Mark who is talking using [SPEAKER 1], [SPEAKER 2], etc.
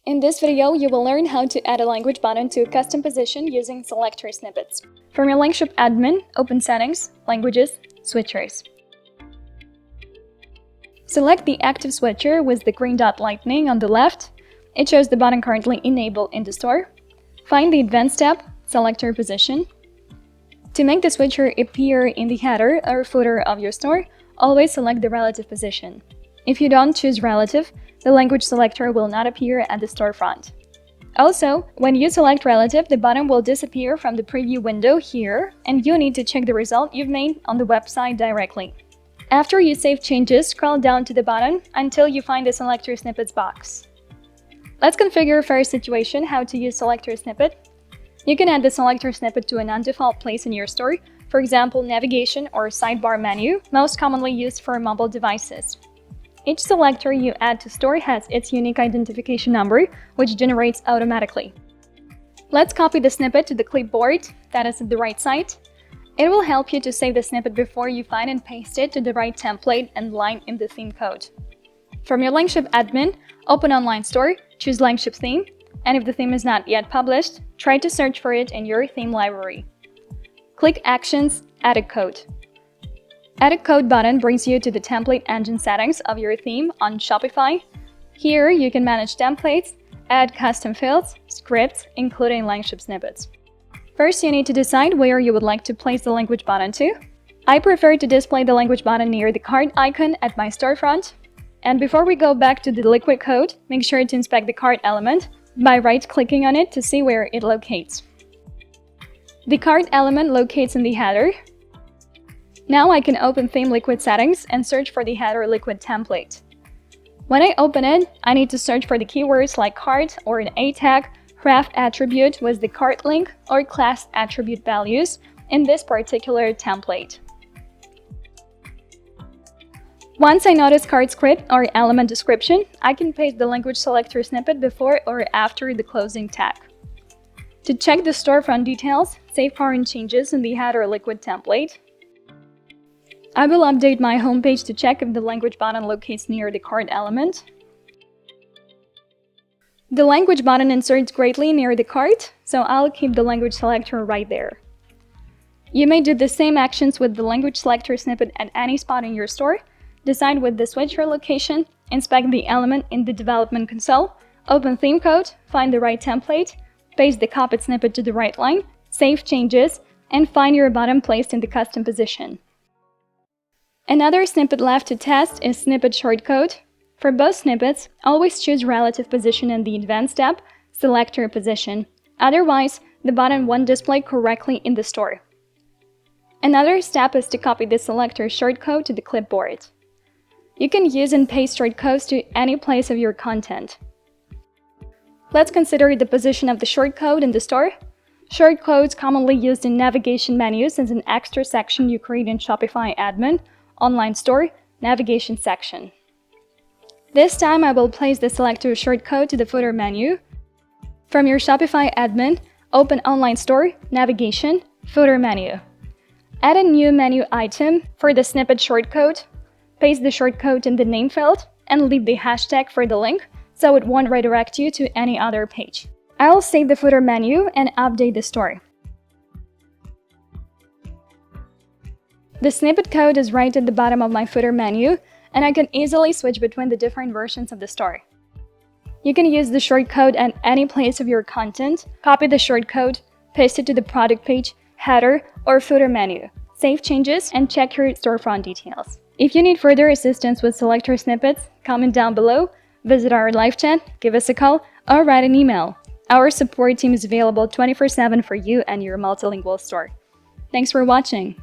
[SPEAKER 1] In this video, you will learn how to add a language button to a custom position using selector snippets. From your LangShop admin, open Settings, Languages, Switchers. Select the active switcher with the green dot lightning on the left. It shows the button currently enabled in the store. Find the Advanced tab, Selector Position. To make the switcher appear in the header or footer of your store, always select the relative position. If you don't choose relative, the language selector will not appear at the storefront. Also, when you select relative, the button will disappear from the preview window here, and you need to check the result you've made on the website directly. After you save changes, scroll down to the bottom until you find the Selector Snippets box. Let's configure for our situation how to use Selector Snippet. You can add the Selector Snippet to a non-default place in your store, for example, navigation or sidebar menu, most commonly used for mobile devices. Each selector you add to store has its unique identification number, which generates automatically. Let's copy the snippet to the clipboard, that is at the right side. It will help you to save the snippet before you find and paste it to the right template and line in the theme code. From your LangShop admin, open Online Store, choose LangShop theme, and if the theme is not yet published, try to search for it in your theme library. Click Actions, Add a Code. Add a Code button brings you to the template engine settings of your theme on Shopify. Here, you can manage templates, add custom fields, scripts, including LangShop snippets. First, you need to decide where you would like to place the language button to. I prefer to display the language button near the cart icon at my storefront. And before we go back to the liquid code, make sure to inspect the cart element by right-clicking on it to see where it locates. The cart element locates in the header. Now I can open Theme Liquid Settings and search for the header liquid template. When I open it, I need to search for the keywords like cart or an A tag, craft attribute with the cart link, or class attribute values in this particular template. Once I notice cart script or element description, I can paste the language selector snippet before or after the closing tag. To check the storefront details, save current changes in the header liquid template. I will update my homepage to check if the language button locates near the cart element. The language button inserts greatly near the cart, so I'll keep the language selector right there. You may do the same actions with the language selector snippet at any spot in your store. Decide with the switcher location, inspect the element in the development console, open theme code, find the right template, paste the copied snippet to the right line, save changes, and find your button placed in the custom position. Another snippet left to test is snippet shortcode. For both snippets, always choose relative position in the Advanced tab, Selector Position. Otherwise, the button won't display correctly in the store. Another step is to copy the selector shortcode to the clipboard. You can use and paste shortcodes to any place of your content. Let's consider the position of the shortcode in the store. Shortcodes commonly used in navigation menus as an extra section you create in Shopify admin, Online Store, Navigation section. This time I will place the selector shortcode to the footer menu. From your Shopify admin, open Online Store, Navigation, Footer menu. Add a new menu item for the snippet shortcode. Paste the shortcode in the name field and leave the hashtag for the link so it won't redirect you to any other page. I'll save the footer menu and update the store. The snippet code is right at the bottom of my footer menu, and I can easily switch between the different versions of the store. You can use the shortcode at any place of your content, copy the shortcode, paste it to the product page, header, or footer menu, save changes, and check your storefront details. If you need further assistance with selector snippets, comment down below, visit our live chat, give us a call, or write an email. Our support team is available 24/7 for you and your multilingual store. Thanks for watching!